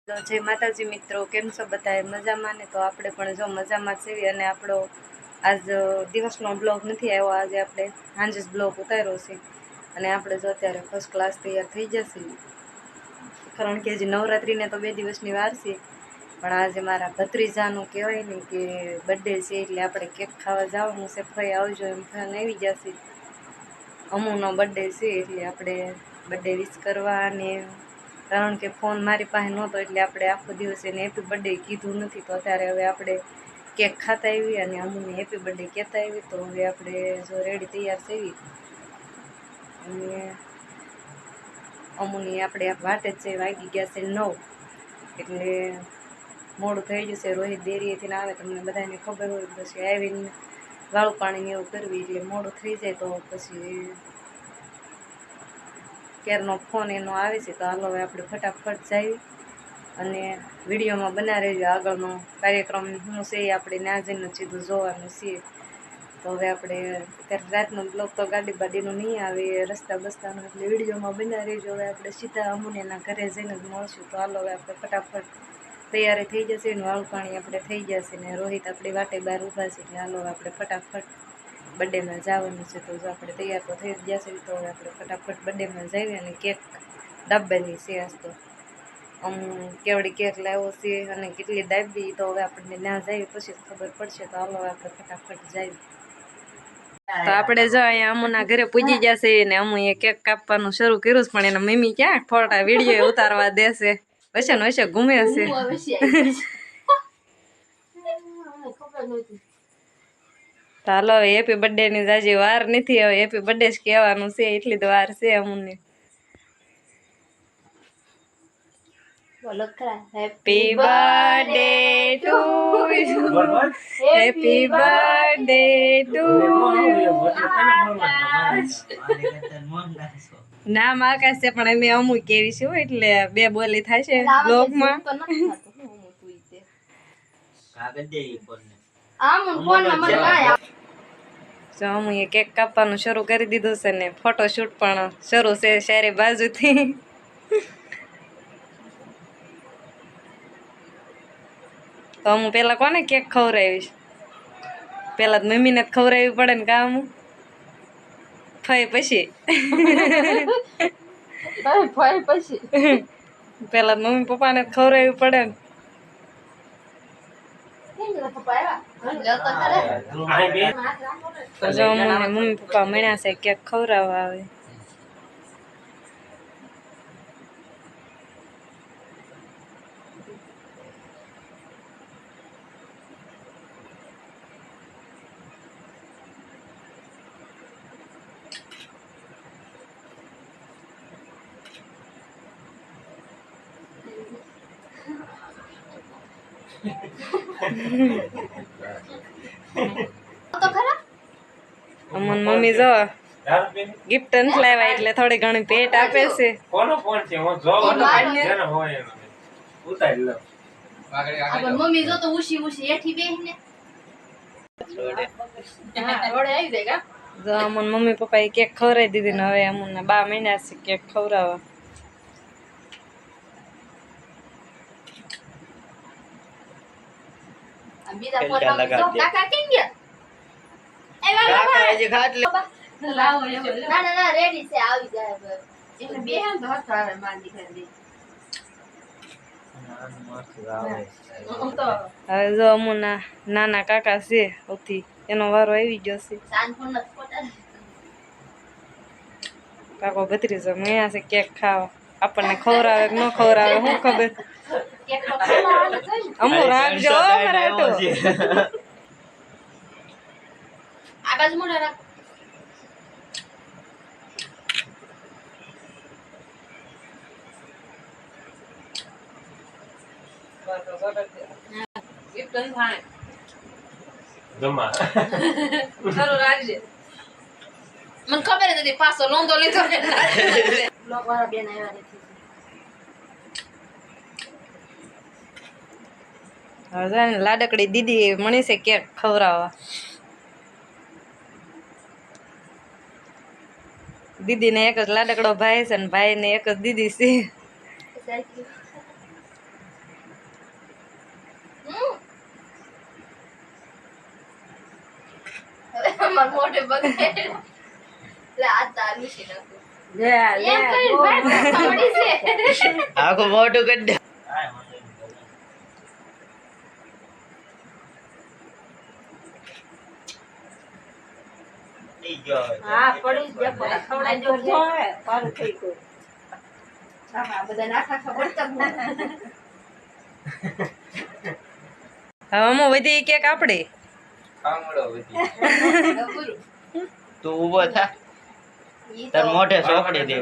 તો જય માતાજી મિત્રો, કેમ છો બધા? મજામાં ને? તો આપણે પણ જો મજામાં છીએ. અને આપણો આજ દિવસનો બ્લોગ નથી આવ્યો, આજે આપણે સાંજે જ બ્લોગ ઉતાર્યો છે. અને આપણે જો અત્યારે ફર્સ્ટ ક્લાસ તૈયાર થઈ જશે, કારણ કે હજી નવરાત્રિને તો 2 દિવસની વાર છે. પણ આજે મારા ભત્રીજાનું કહેવાય ને કે બર્થડે છે, એટલે આપણે કેક ખાવા જવાનું છે. ફઈ આવજો એમ ફોન આવી જશે. અમુનો બર્થડે છે એટલે આપણે બર્થડે વિશ કરવા, અને કારણ કે ફોન મારી પાસે નહોતો એટલે આપણે આખો દિવસ એને હેપી બર્થડે કીધું નથી. તો અત્યારે હવે આપણે કેક ખાતા આવી અને અમુને હેપી બર્થડે કહેતા આવી. તો હવે આપણે જો રેડી તૈયાર થઈ અને અમુની આપણે વાટે જ છે. વાગી ગયા છે 9, એટલે મોડું થઈ ગયું છે. રોહિત ડેરીએથી આવે, તમને બધાને ખબર હોય. પછી આવીને વાળું પાણી એવું કરવી એટલે મોડું થઈ જાય. તો પછી ક્યારનો ફોન એનો આવે છે. તો હાલો હવે આપણે ફટાફટ જઈએ અને વિડીયોમાં બના રહેજો. આગળનો કાર્યક્રમ શું છે એ આપણે ના જઈને સીધું જોવાનું છે. તો હવે આપણે અત્યારે રાતનો બ્લોગ તો ગાડી બાડીનું નહીં આવે, રસ્તા બસ્તાનો, એટલે વિડીયોમાં બના રહેજો. હવે આપણે સીધા અમુનેના ઘરે જઈને જ મળશું. તો હાલો હવે આપણે ફટાફટ તૈયારી થઈ જશે ને વાળું પાણી આપણે થઈ જશે ને રોહિત આપણી વાટે બહાર ઊભા છે. એટલે હાલો આપણે ફટાફટ બર્થડેમાં જવાનું છે. તો જો આપણે તૈયાર તો થઈ જ જશે. તો હવે આપણે ફટાફટ બર્થડેમાં જઈએ અને કેક દાબવાની છે. આજ તો કેવડી કેક લાવ્યો છે અને કેટલી દાબી, તો હવે આપણને ના જાય પછી ખબર પડશે. તો હાલો આપણે ફટાફટ જઈએ. તો આપણે જો અહીંયા અમુના ઘરે પૂજી જશે ને અમુએ કેક કાપવાનું શરૂ કર્યું, પણ એના મમ્મી ક્યાં ફોટા વિડીયો ઉતારવા દેશે. વૈસે ને વૈસે ઘૂમે છે. ચાલો હવે હેપી બર્થડે ની જાજી વાર નથી, હવે હેપી બર્થડે જ કહેવાનું છે. એટલી જ વાર છે અમુને. Happy birthday to you, happy birthday to you. નામ આકાશ છે પણ અમે અમુ કેવી છે, એટલે બે બોલી થાય છે બ્લોગમાં. અમુએ કેક કાપવાનું શરૂ કરી દીધું છે ને ફોટોશૂટ પણ શરૂ છે સારી બાજુથી. તો હું પેલા કોને કેક ખવડાવીશ? પેલા મમ્મીને જ ખવડાવવી પડે ને કામ ફઈ પછી. પેલા મમ્મી પપ્પાને જ ખવડાવવી પડે ને. તો જો અમને મમ્મી પપ્પા મળ્યા છે, કેક ખવડાવવા આવે. અમન મમ્મી જો ગિફ્ટ ન લાવ્યા એટલે થોડી ઘણી ભેટ આપે છે. કોનો ફોન છે? હું જોઉં તો જેનો હોય એનો ઉતારી લો. આપણ મમ્મી જો તો ઉશી ઉશી એઠી બેહીને રોડે આવી જાય. જો અમન મમ્મી પપ્પા એ કેક ખવડાવી દીધી ને હવે અમન 2 મહિના છે કેક ખવડાવવા. બીજા ફોનમાં જો કાકા કેમ ગયા? કાકા હજી ખાટ લે. લાવો ના રેડી છે, આવી જાય હવે. એટલે બે હાલ તો હસ આવે માંડી કરી. હવે જો અમુના નાના કાકા છે સૌથી, એનો વારો આવી ગયો છે. કાકો ભત્રીજો મળ્યા છે કેક ખાવા. આપણને ખવડાવે કે ન ખવડાવે શું ખબર. અમુ રાખજો મરાઠો. આ બાજુ મોઢા રાખ. મને ખબર હતી પાછો લોંદો લીધો. બ્લોગ વાળા બેન આવ્યા નથી. હવે લાડકડી દીદી મણી છે કેક ખવડાવવા. દીદી ને એક જ લાડકડો ભાઈ છે ને ભાઈ ને એક જ દીદી છે. માર મોઢે બગડે લે આ તારું છે નાખું લે લે એમ કરી ભાઈ સાવડી છે આખું મોટું કરી દે હા પડી જ જાય ખવડાઈ જો જોવે પારું થઈ ગયું આ બધા નાખા ખબર તક હવે અમો વધી કેક આપણે ખામડો બધી ગુરુ તું ઊભો થા તાર મોઢે ચોકડી દે